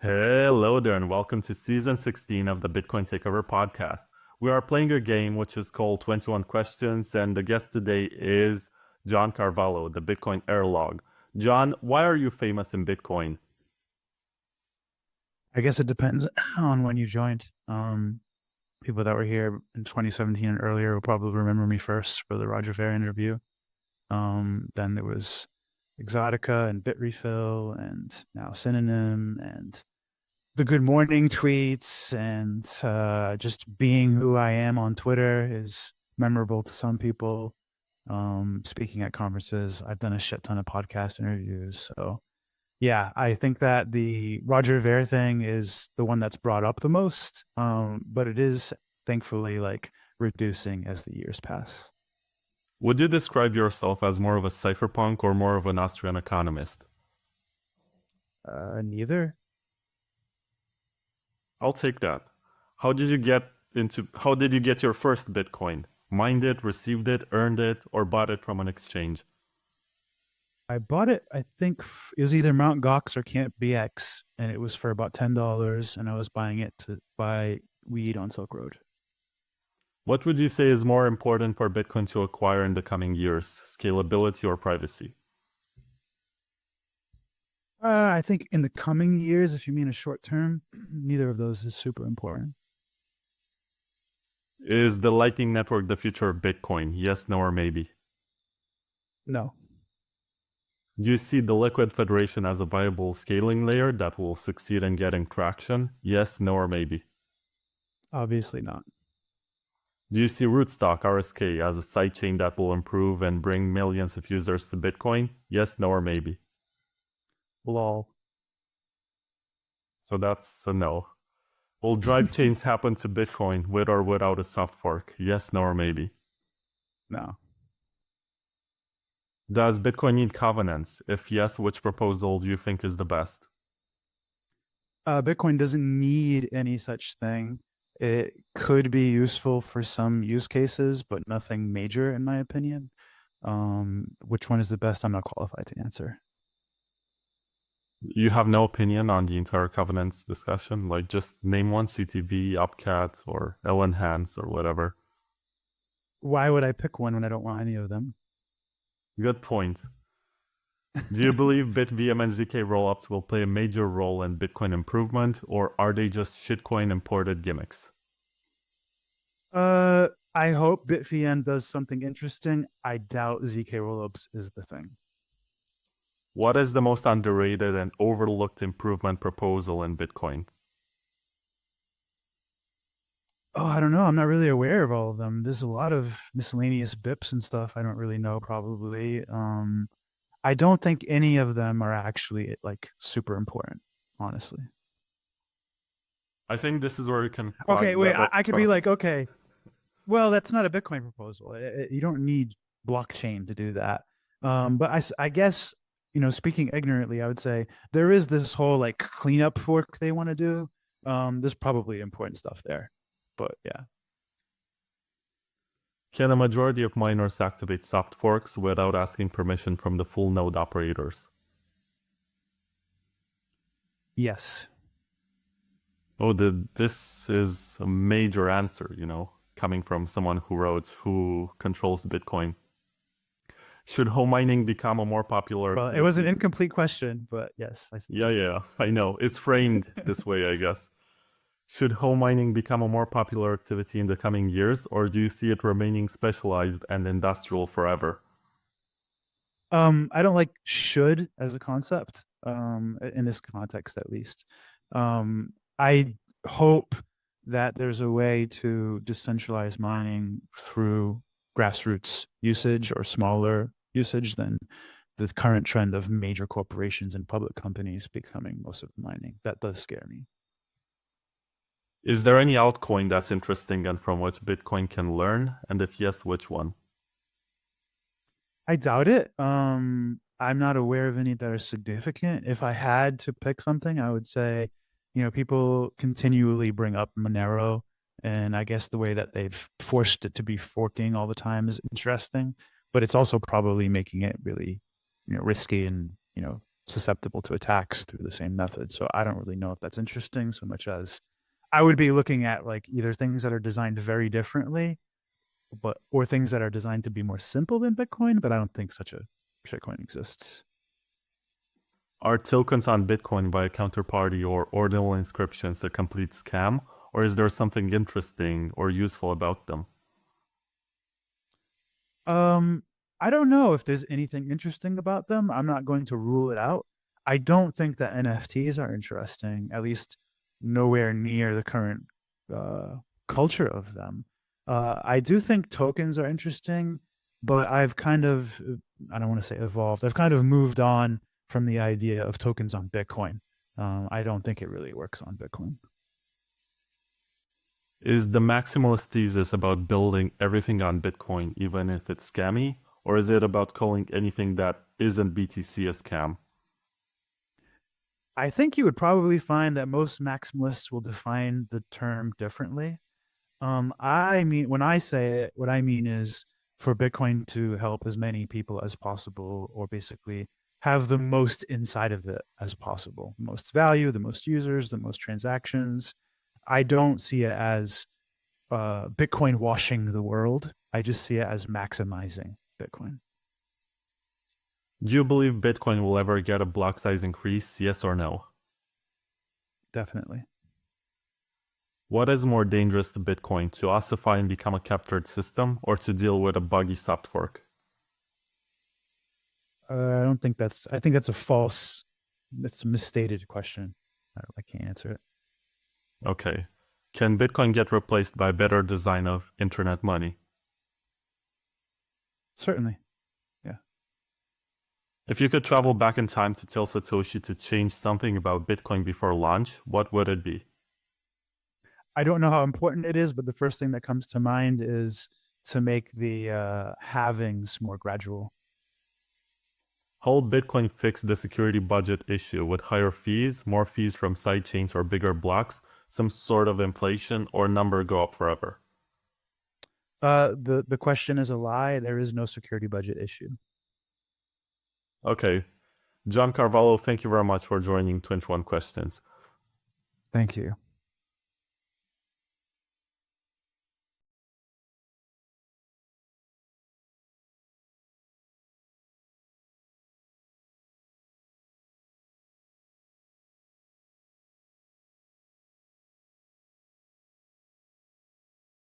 Hello there, and welcome to season 16 of the Bitcoin Takeover podcast. We are playing a game which is called 21 Questions, and the guest today is John Carvalho, the Bitcoin Airlog. John, why are you famous in Bitcoin? I guess it depends on when you joined. People that were here in 2017 and earlier will probably remember me first for the Roger Ver interview. Then there was Exotica and Bitrefill and now Synonym and the good morning tweets and just being who I am on Twitter is memorable to some people. Speaking at conferences, I've done a shit ton of podcast interviews. So yeah, I think that the Roger Ver thing is the one that's brought up the most. But it is thankfully like reducing as the years pass. Would you describe yourself as more of a cypherpunk or more of an Austrian economist? Neither. I'll take that. How did you get your first Bitcoin? Mined it, received it, earned it, or bought it from an exchange? I bought it, I think it was either Mount Gox or Camp BX, and it was for about $10, and I was buying it to buy weed on Silk Road. What would you say is more important for Bitcoin to acquire in the coming years, scalability or privacy? I think in the coming years, if you mean a short term, neither of those is super important. Is the Lightning Network the future of Bitcoin? Yes, no, or maybe? No, Do you see the Liquid Federation as a viable scaling layer that will succeed in getting traction? Yes, no, or maybe? obviously not. Do you see Rootstock RSK as a sidechain that will improve and bring millions of users to Bitcoin? Yes, no, or maybe? Lol. So that's a no. Will drive chains happen to Bitcoin with or without a soft fork? Yes, no, or maybe? No. Does Bitcoin need covenants? If yes, which proposal do you think is the best? Bitcoin doesn't need any such thing. It could be useful for some use cases, but nothing major, in my opinion. Which one is the best? I'm not qualified to answer. You have no opinion on the entire covenants discussion? Like, just name one: CTV, Upcat, or L-Enhance, or whatever. Why would I pick one when I don't want any of them? Good point. Do you believe BitVM and ZK rollups will play a major role in Bitcoin improvement, or are they just shitcoin imported gimmicks? I hope BitVN does something interesting. I doubt ZK rollups is the thing. What is the most underrated and overlooked improvement proposal in Bitcoin? Oh, I don't know. I'm not really aware of all of them. There's a lot of miscellaneous BIPs and stuff I don't really know, probably. I don't think any of them are actually like super important, honestly. I think this is where you can Okay, flag wait, that I could be like, trust. okay, well, that's not a Bitcoin proposal. You don't need blockchain to do that. But I guess, speaking ignorantly, I would say there is this whole like cleanup fork they want to do. There's probably important stuff there, but yeah. Can a majority of miners activate soft forks without asking permission from the full node operators? Yes. Oh, this is a major answer, coming from someone who controls Bitcoin. Should home mining become a more popular Well, it was an activity? incomplete question, but yes, I see. Yeah, I know. It's framed this way, I guess. Should home mining become a more popular activity in the coming years, or do you see it remaining specialized and industrial forever? I don't like should as a concept, in this context at least. I hope that there's a way to decentralize mining through grassroots usage or smaller usage than the current trend of major corporations and public companies becoming most of the mining. That does scare me. Is there any altcoin that's interesting and from which Bitcoin can learn? And if yes, which one? I doubt it. I'm not aware of any that are significant. If I had to pick something, I would say, people continually bring up Monero, and I guess the way that they've forced it to be forking all the time is interesting, but it's also probably making it really, risky and, susceptible to attacks through the same method. So I don't really know if that's interesting so much as I would be looking at like either things that are designed very differently, or things that are designed to be more simple than Bitcoin, but I don't think such a shitcoin exists. Are tokens on Bitcoin by a counterparty or ordinal inscriptions a complete scam, or is there something interesting or useful about them? I don't know if there's anything interesting about them. I'm not going to rule it out. I don't think that NFTs are interesting, at least nowhere near the current culture of them. I do think tokens are interesting, but I've kind of, I don't want to say evolved, I've kind of moved on from the idea of tokens on Bitcoin. I don't think it really works on Bitcoin. Is the maximalist thesis about building everything on Bitcoin, even if it's scammy, or is it about calling anything that isn't BTC a scam? I think you would probably find that most maximalists will define the term differently. I mean, when I say it, what I mean is for Bitcoin to help as many people as possible, or basically have the most inside of it as possible, the most value, the most users, the most transactions. I don't see it as Bitcoin washing the world. I just see it as maximizing Bitcoin. Do you believe Bitcoin will ever get a block size increase, yes or no? Definitely. What is more dangerous to Bitcoin, to ossify and become a captured system, or to deal with a buggy soft fork? I don't think that's, I think that's a false, that's a misstated question. I can't answer it. Okay. Can Bitcoin get replaced by a better design of internet money? Certainly. If you could travel back in time to tell Satoshi to change something about Bitcoin before launch, what would it be? I don't know how important it is, but the first thing that comes to mind is to make the halvings more gradual. How will Bitcoin fix the security budget issue with higher fees, more fees from sidechains or bigger blocks, some sort of inflation, or number go up forever? The question is a lie. There is no security budget issue. Okay. John Carvalho, thank you very much for joining 21 Questions. Thank you.